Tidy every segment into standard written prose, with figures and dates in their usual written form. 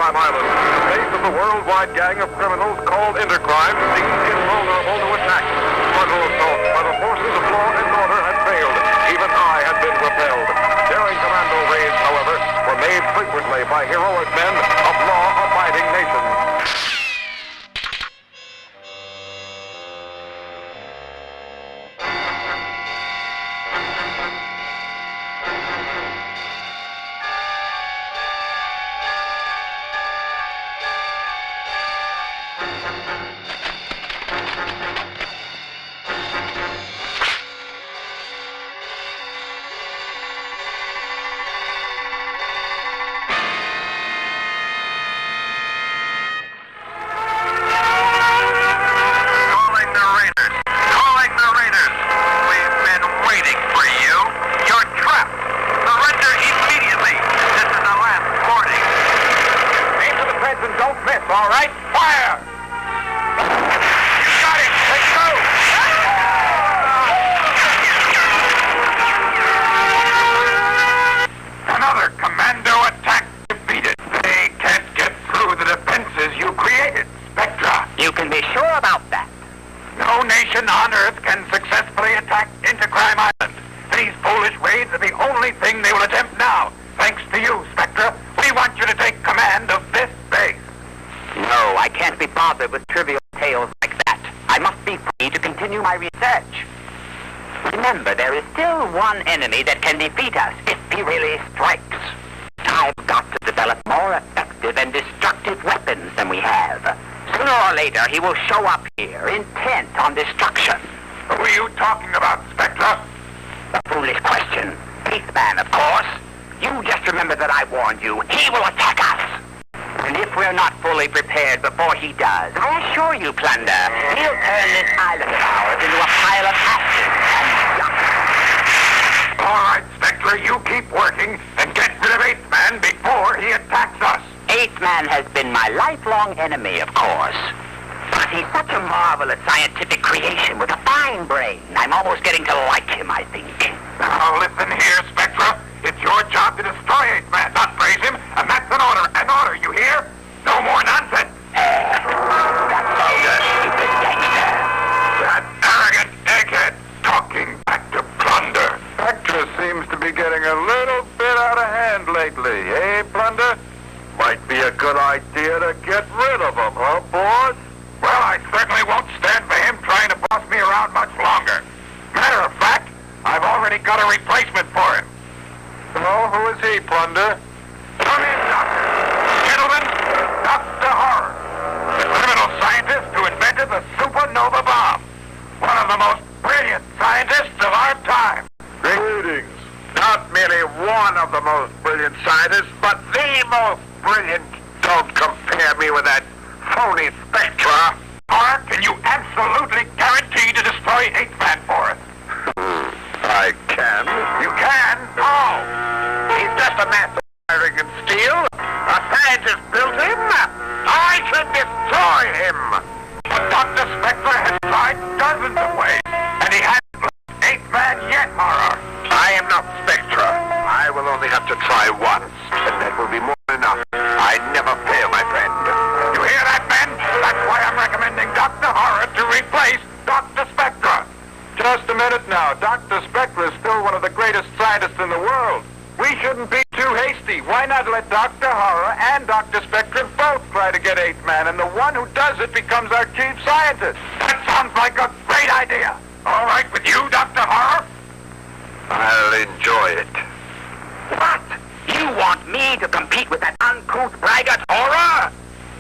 Crime Island, the base of the worldwide gang of criminals called Intercrime seems invulnerable to attack. Frontal assault by the forces of law and order had failed. Even I had been repelled. Daring commando raids, however, were made frequently by heroic men of law-abiding nations. All right, fire! You got it! Let's go! Another commando attack defeated. They can't get through the defenses you created, Spectra. You can be sure about that. No nation on Earth can successfully attack Intercrime Island. These foolish raids are the only thing they will attempt now. Thanks to you, Spectra, we want you to take command of this base. No, I can't be bothered with trivial tales like that. I must be free to continue my research. Remember, there is still one enemy that can defeat us if he really strikes. I've got to develop more effective and destructive weapons than we have. Sooner or later, he will show up here, intent on destruction. Who are you talking about, Spectra? A foolish question. Spaceman, of course. You just remember that I warned you. He will attack us. And if we're not fully prepared before he does, I assure you, Plunder, he'll turn this island of ours into a pile of ashes and junk. All right, Spectra, you keep working and get rid of Eighth Man before he attacks us. Eighth Man has been my lifelong enemy, of course. But he's such a marvelous scientific creation with a fine brain. I'm almost getting to like him, I think. Now, listen here, Spectra. It's your job to destroy Eighth Man, not praise him, and that's an order. An order, you hear? No more nonsense. That vulgar, stupid gangster. That arrogant egghead talking back to Plunder. Spectra seems to be getting a little bit out of hand lately, eh, Plunder? Might be a good idea to get rid of him, huh, boss? Well, I certainly won't stand for him trying to boss me around much longer. Matter of fact, I've already got a replacement for him. Oh, who is he, Plunder? Come in, Doctor. Gentlemen, Dr. Horror, the criminal scientist who invented the supernova bomb. One of the most brilliant scientists of our time. Greetings. Not merely one of the most brilliant scientists, but the most brilliant. Don't compare me with that phony Spectra. Horror, can you absolutely guarantee to destroy Eighth Man for us? I can. You can? Oh! He's just a master of wiring and steel. A scientist built him. I should destroy him. But Dr. Spectra has tried dozens of ways, and he hasn't left Eighth Man yet, Horror. I am not Spectra. I will only have to try once, and that will be more than enough. I never fail, my friend. You hear that, men? That's why I'm recommending Dr. Horror to replace Dr. Spectra. Just a minute now. Dr. Spectra is still one of the greatest scientists in the world. We shouldn't be too hasty. Why not let Dr. Horror and Dr. Spectra both try to get Eighth Man, and the one who does it becomes our chief scientist? That sounds like a great idea. All right with you, Dr. Horror? I'll enjoy it. What? You want me to compete with that uncouth braggart Horror?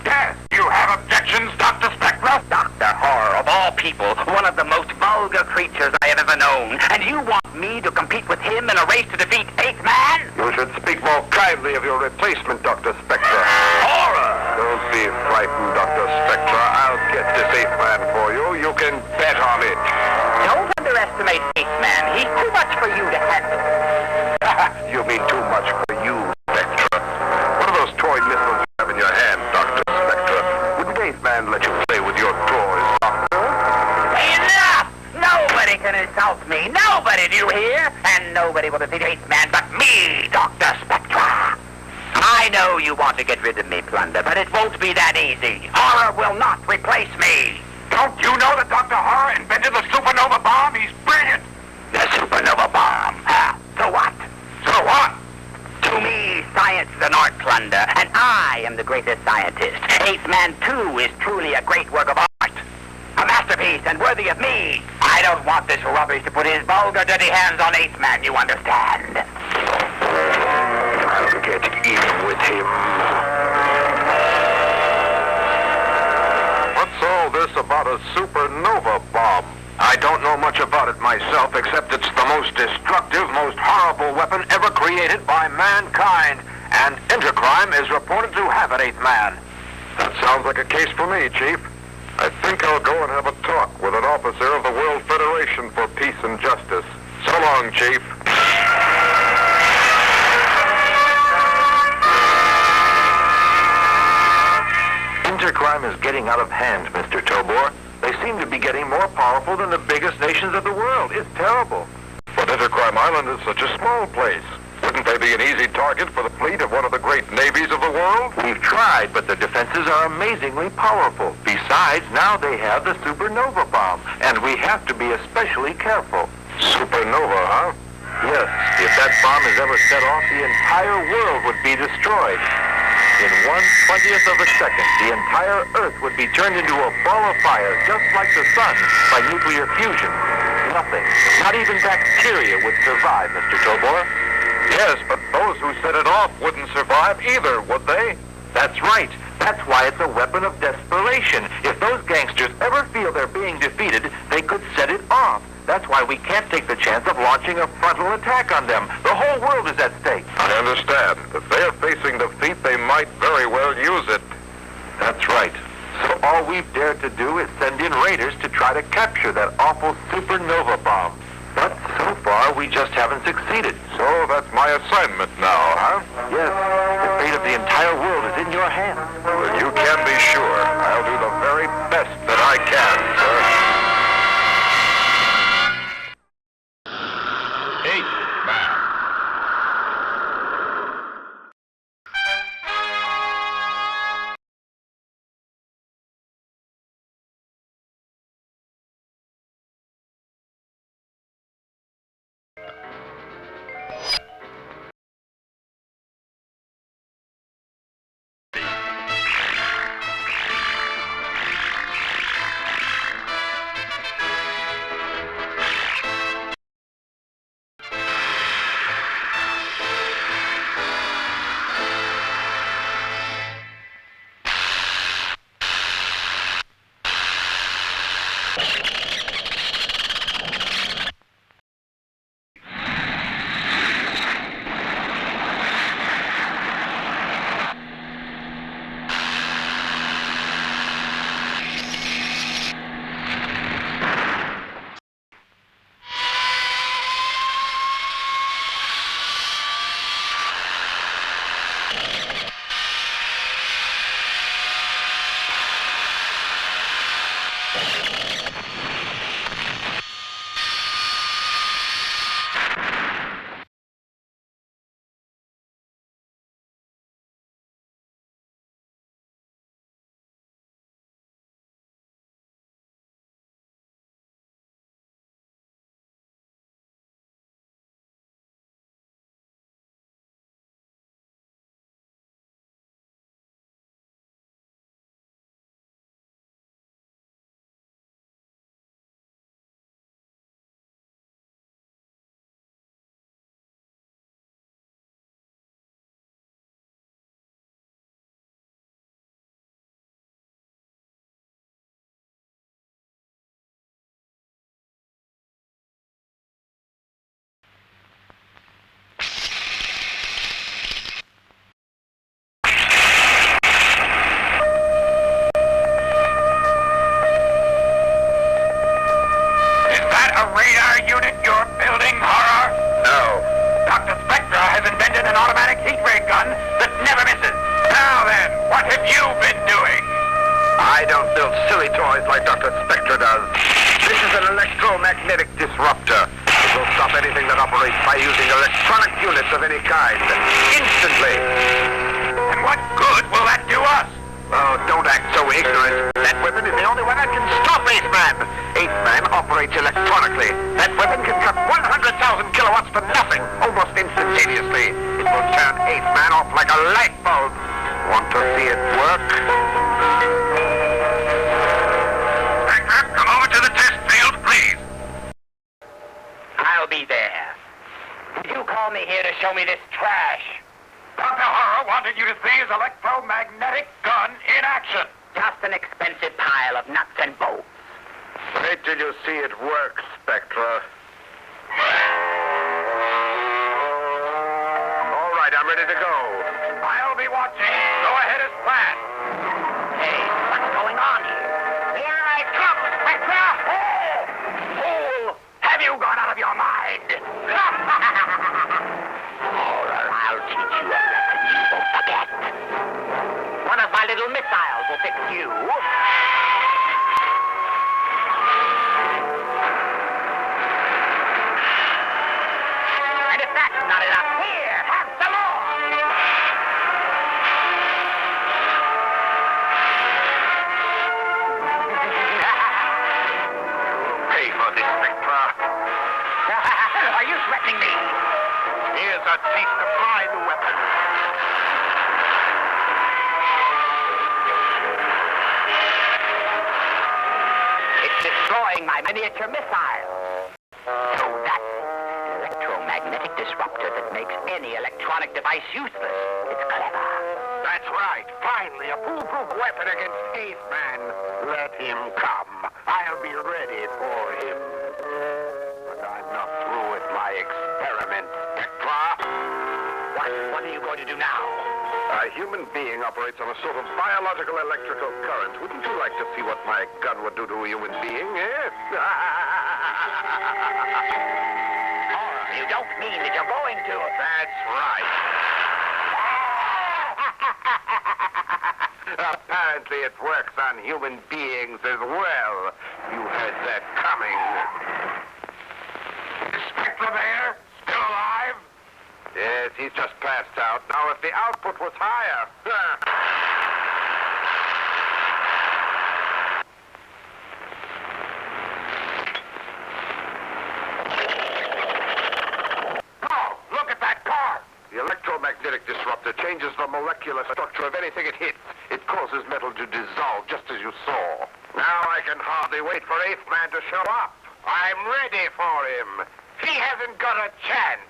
Yes. You have objections, Dr. Spectra? Dr. Horror, of all people, one of the most vulgar creatures I have ever known. And you want me to compete with him in a race to defeat Eighth Man? You should speak more kindly of your replacement, Dr. Spectra. Horror! Don't be frightened, Dr. Spectra. I'll get this Eighth Man for you. You can bet on it. Don't underestimate Eighth Man. He's too much for you to handle. You mean too much for you, Spectra. What are those toy missiles you have in your hand, Dr. Spectra? Wouldn't Eighth Man let you play with your toys, Doctor? Enough! Nobody can insult me. Nobody, do you hear? And nobody will defeat Eighth Man but me, Dr. Spectra. I know you want to get rid of me, Plunder, but it won't be that easy. Horror will not replace me. Don't you know that Dr. Horror invented the supernova bomb? He's brilliant. The supernova bomb. So what? So what? To me, science is an art, Plunder, and I am the greatest scientist. Eighth Man 2 is truly a great work of art. A masterpiece and worthy of me. I don't want this rubbish to put his vulgar, dirty hands on Eighth Man, you understand? I'll get even with him. What's all this about a supernova bomb? I don't know much about it myself, except it's the most destructive, most horrible weapon ever created by mankind. And Intercrime is reported to have it, Eighth Man. That sounds like a case for me, Chief. I think I'll go and have a talk with an officer of the World Federation for Peace and Justice. So long, Chief. Intercrime is getting out of hand, Mr. Tobor. They seem to be getting more powerful than the biggest nations of the world. It's terrible. But Intercrime Island is such a small place. Wouldn't they be an easy target for the fleet of one of the great navies of the world? We've tried, but their defenses are amazingly powerful. Besides, now they have the supernova bomb, and we have to be especially careful. Supernova, huh? Yes, if that bomb is ever set off, the entire world would be destroyed. In 1/20th of a second, the entire Earth would be turned into a ball of fire, just like the sun, by nuclear fusion. Nothing, not even bacteria, would survive, Mr. Tobor. Yes, but those who set it off wouldn't survive either, would they? That's right. That's why it's a weapon of desperation. If those gangsters ever feel they're being defeated, they could set it off. That's why we can't take the chance of launching a frontal attack on them. The whole world is at stake. I understand. If they're facing defeat, they might very well use it. That's right. So all we've dared to do is send in raiders to try to capture that awful supernova bomb. But so far, we just haven't succeeded. So that's my assignment now, huh? Yes, the fate of the entire world is in your hands. Well, you can be sure. I'll do the very best that I can, sir. Eighth Man. silly toys like Dr. Spectra does. This is an electromagnetic disruptor. It will stop anything that operates by using electronic units of any kind. Instantly. And what good will that do us? Oh, don't act so ignorant. That weapon is the only one that can stop Eighth Man. Eighth Man operates electronically. That weapon can cut 100,000 kilowatts to nothing, almost instantaneously. It will turn Eighth Man off like a light bulb. Want to see it work? Spectra, come over to the test field, please. I'll be there. Did you call me here to show me this trash? Dr. Horror wanted you to see his electromagnetic gun in action. Just an expensive pile of nuts and bolts. Wait till you see it work, Spectra. All right, I'm ready to go. I'll be watching. Go ahead as planned. Hey, what's going on here? Here I come, Spectra! Fool! Have you gone out of your mind? Horror, I'll teach you a lesson you won't forget. One of my little missiles will fix you. And if that's not enough, here, have some more. Pay for this, Spectra. Are you threatening me? Here's a taste of my new weapon. It's destroying my miniature missile. So that's an electromagnetic disruptor that makes any electronic device useless. It's clever. That's right. Finally, a foolproof weapon against Eighth Man. Let him come. I'll be ready for him. But I'm not through with my experiment, Spectra. What are you going to do now? A human being operates on a sort of biological electrical current. Wouldn't you like to see what my gun would do to a human being, eh? Horror, you don't mean that you're going to... That's right. Apparently it works on human beings as well. You had that coming. Is Spectra there? Still alive? Yes, he's just passed out. Now, if the output was higher... Oh, look at that car! The electromagnetic disruptor changes the molecular structure of anything it hits. It causes metal to dissolve, just as you saw. Now I can hardly wait for Eighth Man to show up. I'm ready for him. He hasn't got a chance.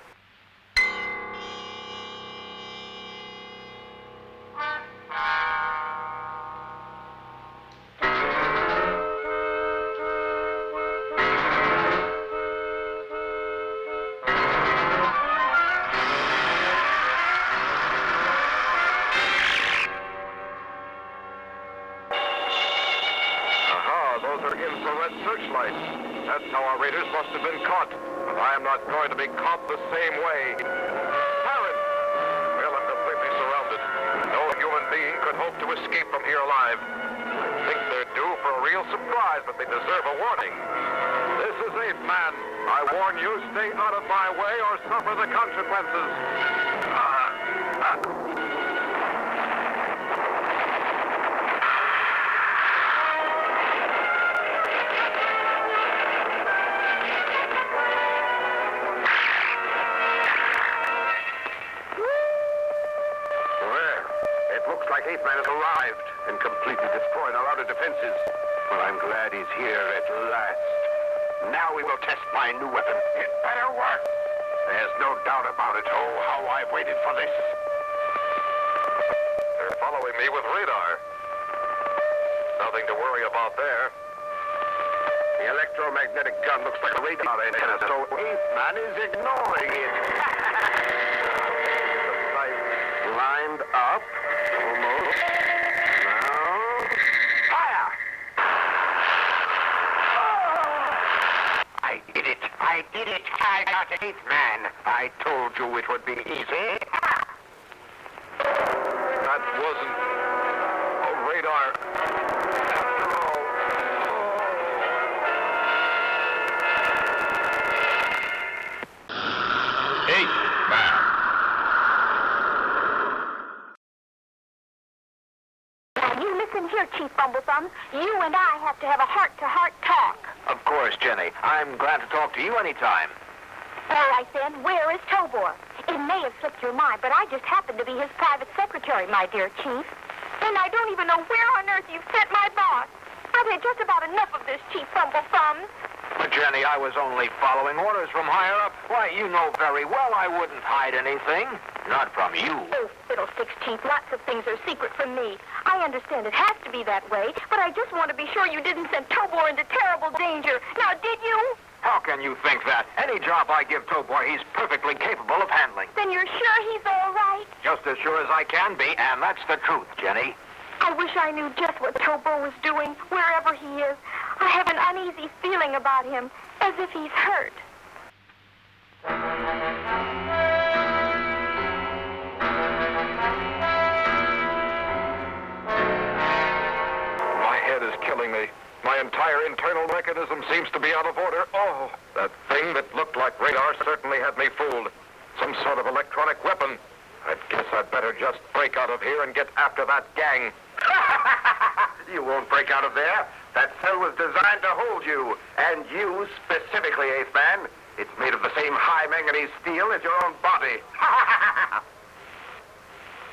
Those are infrared searchlights. That's how our raiders must have been caught. But I am not going to be caught the same way. Parents! Well, I'm completely surrounded. No human being could hope to escape from here alive. I think they're due for a real surprise, but they deserve a warning. This is Eighth Man. I warn you, stay out of my way or suffer the consequences. Looks like Eighth Man has arrived and completely destroyed our outer defenses. Well, I'm glad he's here at last. Now we will test my new weapon. It better work! There's no doubt about it. Oh, how I've waited for this. They're following me with radar. Nothing to worry about there. The electromagnetic gun looks like a radar antenna, so Eighth Man is ignoring it. The sights lined up. Almost. Now... Fire! I did it. I did it. I got Eighth Man. I told you it would be easy. That wasn't a radar. Listen here, Chief Bumblethumb. You and I have to have a heart-to-heart talk. Of course, Jenny. I'm glad to talk to you anytime. All right, then. Where is Tobor? It may have slipped your mind, but I just happen to be his private secretary, my dear Chief. And I don't even know where on earth you've sent my boss. I've had just about enough of this, Chief Bumblethumb. But, Jenny, I was only following orders from higher up. Why, you know very well I wouldn't hide anything. Not from you. Oh, fiddlesticks, Chief. Lots of things are secret from me. I understand it has to be that way, but I just want to be sure you didn't send Tobor into terrible danger. Now, did you? How can you think that? Any job I give Tobor, he's perfectly capable of handling. Then you're sure he's all right? Just as sure as I can be, and that's the truth, Jenny. I wish I knew just what Tobor was doing, wherever he is. I have an uneasy feeling about him, as if he's hurt. My head is killing me. My entire internal mechanism seems to be out of order. Oh, that thing that looked like radar certainly had me fooled. Some sort of electronic weapon. I guess I'd better just break out of here and get after that gang. You won't break out of there. That cell was designed to hold you. And you specifically, Eighth Man. It's made of the same high manganese steel as your own body.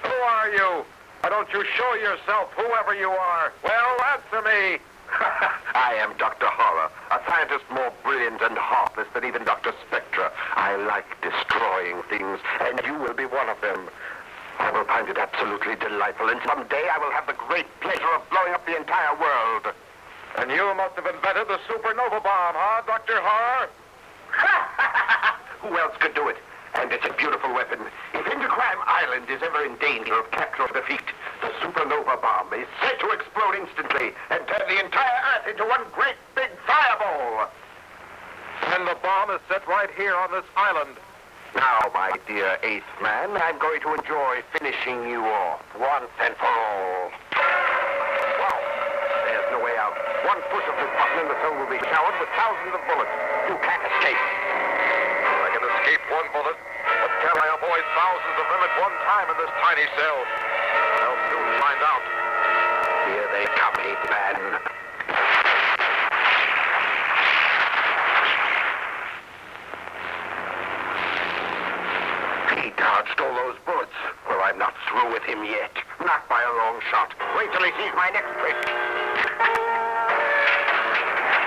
Who are you? Why don't you show yourself, whoever you are? Well, answer me. I am Dr. Horror, a scientist more brilliant and heartless than even Dr. Spectra. I like destroying things, and you will be one of them. I will find it absolutely delightful, and someday I will have the great pleasure of blowing up the entire world. And you must have invented the supernova bomb, huh, Dr. Horror? Who else could do it? And it's a beautiful weapon. If Intercrime Island is ever in danger of capture or defeat, the supernova bomb is set to explode instantly and turn the entire Earth into one great big fireball. And the bomb is set right here on this island. Now, my dear Eighth Man, I'm going to enjoy finishing you off once and for all. Wow, there's no way out. One push of this button and the zone will be showered with thousands of bullets. You can't escape. I can escape one bullet, but can I avoid thousands of them at one time in this tiny cell? I'll soon find out. Here they come, Eighth Man. He dodged all those bullets. Well, I'm not through with him yet. Not by a long shot. Wait till he sees my next trick.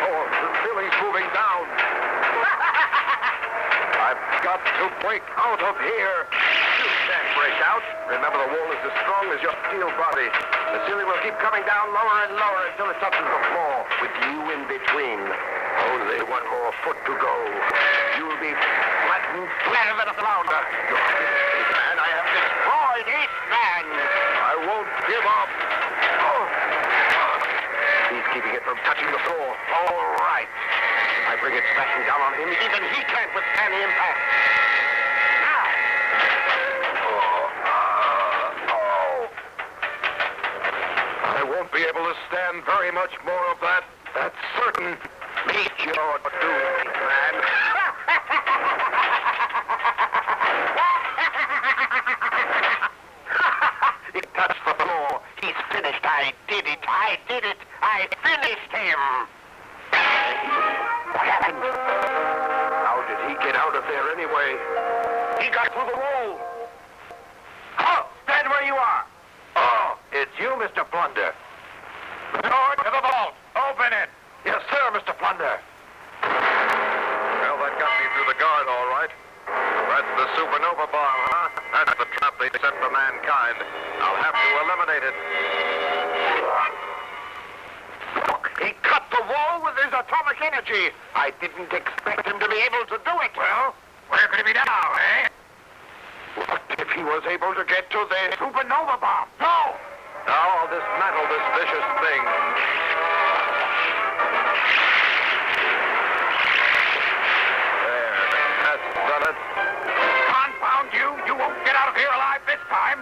Oh, the ceiling's moving down. I've got to break out of here. You can't break out. Remember, the wall is as strong as your steel body. The ceiling will keep coming down lower and lower until it touches the floor, with you in between. Only one more foot to go. You'll be flattened flatter than a flounder. You're Eighth Man. I have destroyed Eighth Man. I won't give up. Oh. He's keeping it from touching the floor. All right. If I bring it smashing down on him, even he can't withstand the impact. Now. I won't be able to stand very much more of that. That's certain. Meet your doom, Eighth Man. He touched the floor. He's finished. I did it. I did it. I finished him. What happened? How did he get out of there anyway? He got through the wall. Halt! Stand where you are. Oh, it's you, Mr. Plunder. Door to the vault. Open it. Yes, sir, Mr. Plunder. Well, that got me through the guard, all right. That's the supernova bomb, huh? That's the trap they set for mankind. I'll have to eliminate it. Look, he cut the wall with his atomic energy. I didn't expect him to be able to do it. Well, where could he be now, eh? What if he was able to get to the supernova bomb? No! Now I'll dismantle this vicious thing. There, that's done it. Confound you! You won't get out of here alive this time!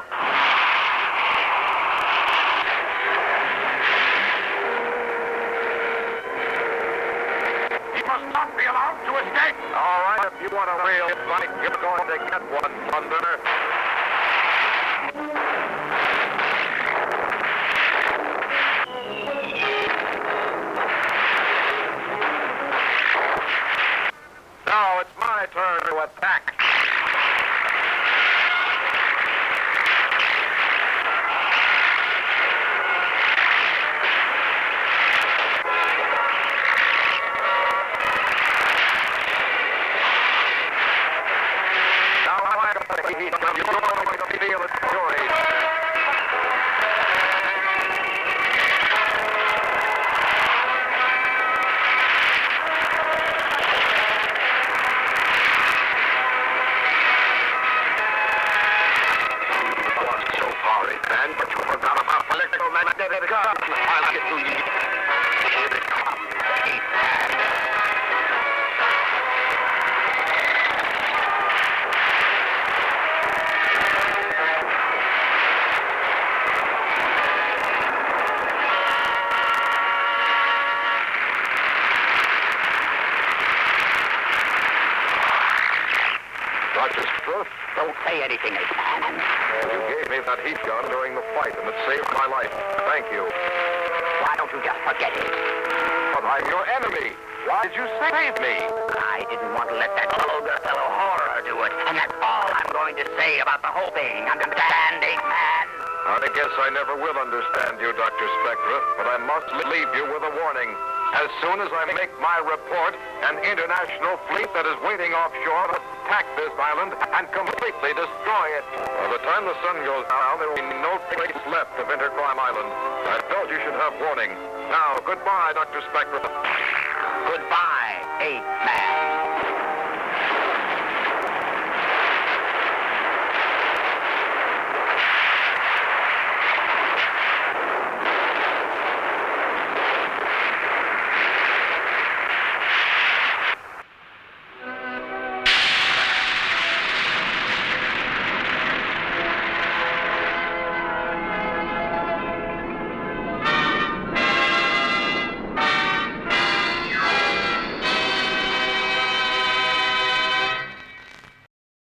He must not be allowed to escape! All right, if you want a real fight, you're going to get one, Plunder. I'll get to you. Here it comes, the eighth man. Dr. Spectra, Don't say anything, eighth man. you gave me that heat gun during the fight, and it saved my life. Thank you. Why don't you just forget it? But I'm your enemy. Why did you save me? I didn't want to let that vulgar fellow horror do it, and that's all I'm going to say about the whole thing. Understand, eighth man? I guess I never will understand you, Dr. Spectra, but I must leave you with a warning. As soon as I make my report, an international fleet that is waiting offshore will attack this island and completely destroy it. By the time the sun goes down, there will be no trace left of Intercrime Island. I felt you should have warning. Now, goodbye, Dr. Spectra. Goodbye, eighth man.